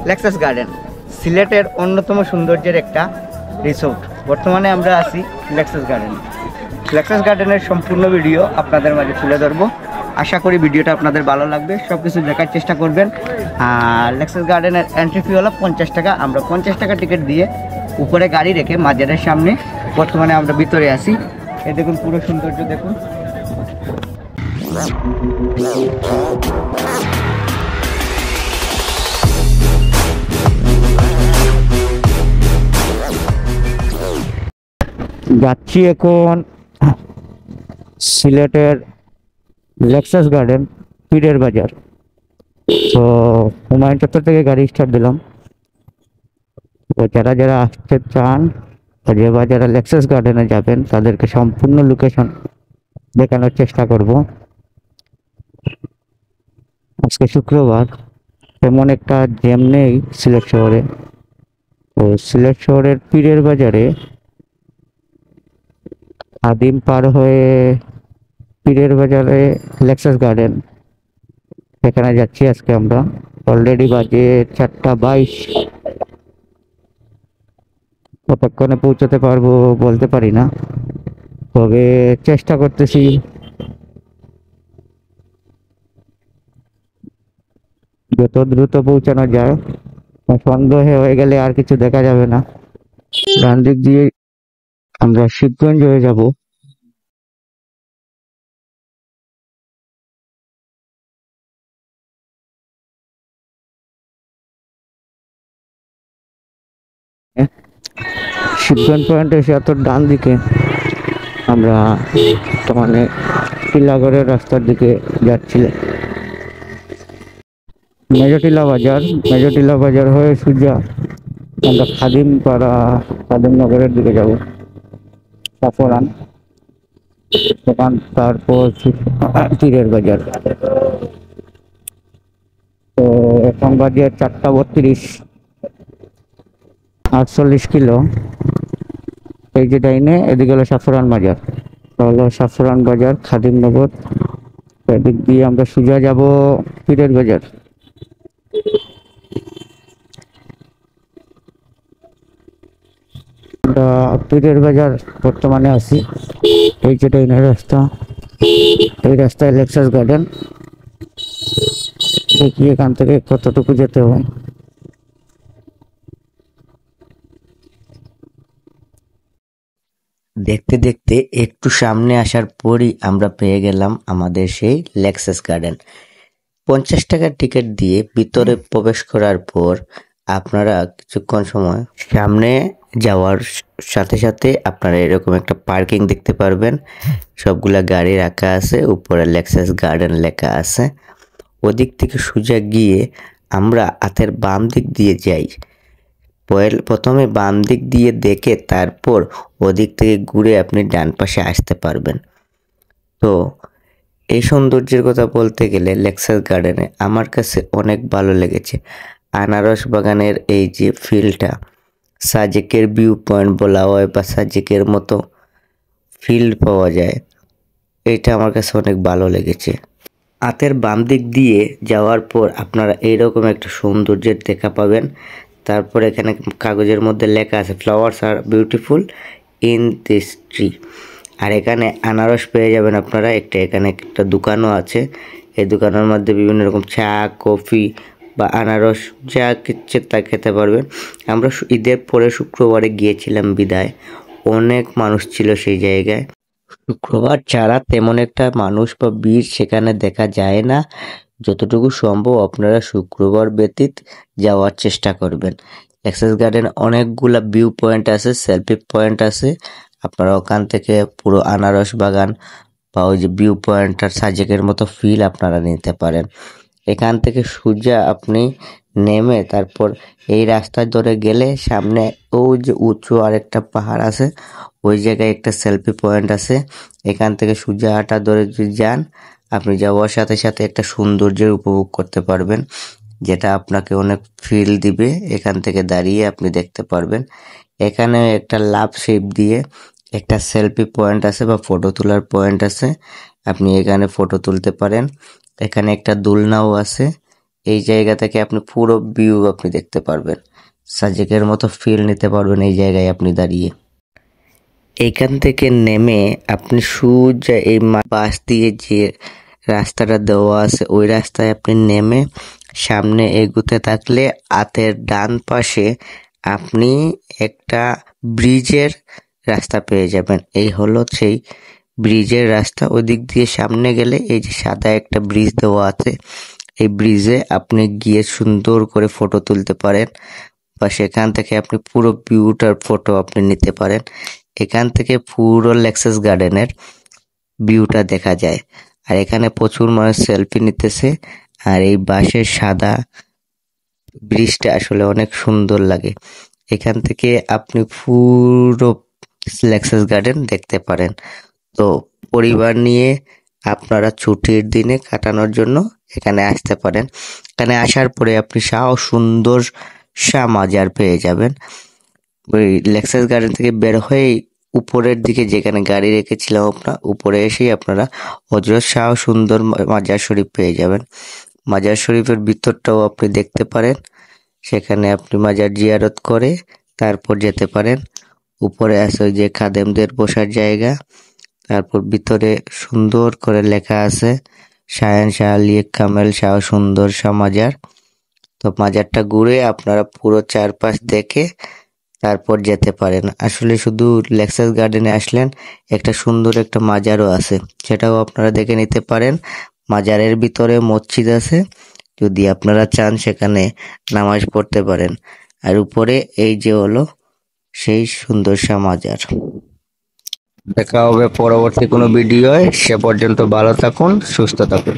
Lexus garden সিলেটের অন্যতম সৌন্দর্যের একটা রিসোর্ট। বর্তমানে আমরা আছি লেক্সাস গার্ডেনে। লেক্সাস গার্ডেনের সম্পূর্ণ ভিডিও আপনাদের মাঝে তুলে ধরবো। আশা করি ভিডিওটা আপনাদের ভালো লাগবে, সব কিছু দেখার চেষ্টা করবেন। আর লেক্সাস গার্ডেনের এন্ট্রি ফি হলো 50 টাকা। আমরা 50 টাকা টিকিট দিয়ে উপরে গাড়ি রেখে মাজারের সামনে বর্তমানে আমরা ভিতরে আছি। এই দেখুন পুরো সৌন্দর্য দেখুন। যাচ্ছি এখন সিলেটের লেক্সাস গার্ডেন পীরের বাজার। তো হুমায়ুন চত্বর থেকে গাড়ি স্টার্ট দিলাম। তো যারা যারা আসতে চান বা যারা লেক্সাস গার্ডেনে যাবেন তাদেরকে সম্পূর্ণ লোকেশন দেখানোর চেষ্টা করব। আজকে শুক্রবার, তেমন একটা জ্যাম নেই সিলেট শহরে। তো সিলেট শহরের পীরের বাজারে আদিম পার হয়ে পীরের বাজারে লেক্সাস গার্ডেন, সেখানে যাচ্ছি আজকে আমরা। অলরেডি বাজে 4:22। কতক্ষণে পৌঁছাতে পারবো বলতে পারি না, তবে চেষ্টা করতেছি। যত দ্রুত পৌঁছানো যায়, সন্দেহ হয়ে গেলে আর কিছু দেখা যাবে না। ডান দিক দিয়ে আমরা শিবগঞ্জ হয়ে যাব। শিবগঞ্জ পয়েন্ট এসে এত ডান দিকে আমরা মানে টিলাগড়ের রাস্তার দিকে যাচ্ছিলাম। মেজটিলা বাজার হয়ে সোজা আমরা খাদিমনগরের দিকে যাব, সাফরান, সেখান তারপর পীরের বাজার। তো এখন বাজে 4:32, 48 কিলো। এই যে ডাইনে এদিকে হলো সাফরান বাজার, হলো সাফরান বাজার খাদিমনগর। এদিক দিয়ে আমরা সোজা যাব পীরের বাজার। আমরা পীরের বাজার বর্তমানে আছি। এই যে ডাইনের রাস্তা, এই রাস্তায় লেক্সাস গার্ডেন। দেখি এখান থেকে কতটুকু যেতে হয়। দেখতে দেখতে একটু সামনে আসার পরই আমরা পেয়ে গেলাম আমাদের সেই লেক্সাস গার্ডেন। 50 টাকার টিকিট দিয়ে ভিতরে প্রবেশ করার পর আপনারা কিছুক্ষণ সময় সামনে যাওয়ার সাথে সাথে আপনারা এরকম একটা পার্কিং দেখতে পারবেন। সবগুলা গাড়ি রাখা আছে, উপরে লেক্সাস গার্ডেন লেখা আছে। ওদিক থেকে সোজা গিয়ে আমরা হাতের বাম দিক দিয়ে যাই। প্রথমে বাম দিক দিয়ে দেখে তারপর ওদিক থেকে ঘুরে আপনি ডান পাশে আসতে পারবেন। তো এই সৌন্দর্যের কথা বলতে গেলে লেক্সাস গার্ডেনে আমার কাছে অনেক ভালো লেগেছে। আনারস বাগানের এই যে ফিল্ডটা, সাজেকের ভিউ পয়েন্ট বলা হয় বা সাজেকের মতো ফিল্ড পাওয়া যায়, এটা আমার কাছে অনেক ভালো লেগেছে। হাতের বাম দিক দিয়ে যাওয়ার পর আপনারা এইরকম একটা সৌন্দর্যের দেখা পাবেন। তারপর এখানে কাগজের মধ্যে লেখা আছে ফ্লাওয়ার্স আর বিউটিফুল ইন দিস ট্রি। আর এখানে আনারস পেয়ে যাবেন আপনারা। এখানে একটা দোকানও আছে। এই দোকানের মধ্যে বিভিন্ন রকম চা, কফি বা আনারস যা কিচ্ছে তা খেতে পারবেন। আমরা ঈদের পরে শুক্রবারে গিয়েছিলাম বিদায়, অনেক মানুষ ছিল সেই জায়গায়। শুক্রবার ছাড়া তেমন একটা মানুষ বা ভিড় সেখানে দেখা যায় না। যতটুকু সম্ভব আপনারা শুক্রবার ব্যতীত যাওয়ার চেষ্টা করবেন। লেক্সাস গার্ডেন অনেকগুলা ভিউ পয়েন্ট আছে, সেলফি পয়েন্ট আছে। আপনারা ওখান থেকে পুরো আনারস বাগান বা ওই যে ভিউ পয়েন্ট আর সাজেকের মতো ফিল আপনারা নিতে পারেন। এখান থেকে সোজা আপনি নেমে তারপর এই রাস্তা ধরে গেলে সামনে ওই যে উঁচু আরেকটা পাহাড় আছে, ওই জায়গায় একটা সেলফি পয়েন্ট আছে। এখান থেকে সোজা হাঁটা ধরে যদি যান, আপনি যাওয়ার সাথে সাথে একটা সৌন্দর্যের উপভোগ করতে পারবেন, যেটা আপনাকে অনেক ফিল দিবে। এখান থেকে দাঁড়িয়ে আপনি দেখতে পারবেন। এখানে একটা লাভ শেপ দিয়ে একটা সেলফি পয়েন্ট আছে বা ফটো তোলার পয়েন্ট আছে, আপনি এখানে ফটো তুলতে পারেন। এখানে একটা দোলনাও আছে। এই জায়গা থেকে আপনি পুরো ভিউ আপনি দেখতে পারবেন, সাজেকের মতো ফিল নিতে পারবেন এই জায়গায় আপনি দাঁড়িয়ে। এখান থেকে নেমে আপনি সোজা এই বাস দিয়ে যে রাস্তাটা দেওয়া আছে ওই রাস্তায় আপনি নেমে সামনে এগুতে থাকলে হাতের ডান পাশে আপনি একটা ব্রিজের রাস্তা পেয়ে যাবেন। এই হলো সেই ব্রিজের রাস্তা। ওই দিক দিয়ে সামনে গেলে এই যে সাদা একটা ব্রিজ দেওয়া আছে, এই ব্রিজে আপনি গিয়ে সুন্দর করে ফটো তুলতে পারেন বা সেখান থেকে আপনি পুরো ভিউটার ফটো আপনি নিতে পারেন। এখান থেকে পুরো লেক্সাস গার্ডেনের ভিউটা দেখা যায়। আর এখানে প্রচুর মানুষ সেলফি নিতেছে। আর এই বাঁশের সাদা ব্রিজটা আসলে অনেক সুন্দর লাগে। এখান থেকে আপনি পুরো লেক্সাস গার্ডেন দেখতে পারেন। তো পরিবার নিয়ে আপনারা ছুটির দিনে কাটানোর জন্য এখানে আসতে পারেন। এখানে আসার পরে আপনি সুন্দর মাজার পেয়ে যাবেন। ওই লেক্সাস গার্ডেন থেকে বের হয়ে উপরের দিকে যেখানে গাড়ি রেখেছিলাম আপনার উপরে এসেই আপনারা হযরত শাহ সুন্দর মাজার শরীফ পেয়ে যাবেন। মাজার শরীফের ভিতরটাও আপনি দেখতে পারেন। সেখানে আপনি মাজার জিয়ারত করে তারপর যেতে পারেন। উপরে আছে ওই যে খাদেমদের বসার জায়গা। তারপর ভিতরে সুন্দর করে লেখা আছে শায়ান শাহ আলী কামেল শাহ সুন্দর শাহ মাজার। তো মাজারটা ঘুরে আপনারা পুরো চারপাশ দেখে তারপর যেতে পারেন। আসলে শুধু লেক্সাস গার্ডেনে আসলেন, একটা সুন্দর একটা মাজারও আছে, সেটাও আপনারা দেখে নিতে পারেন। মাজারের ভিতরে মসজিদ আছে, যদি আপনারা চান সেখানে নামাজ পড়তে পারেন। আর উপরে এই যে হলো সেই সুন্দর শাহ মাজার। দেখা হবে পরবর্তী কোনো ভিডিওয়। সে পর্যন্ত ভালো থাকুন, সুস্থ থাকুন।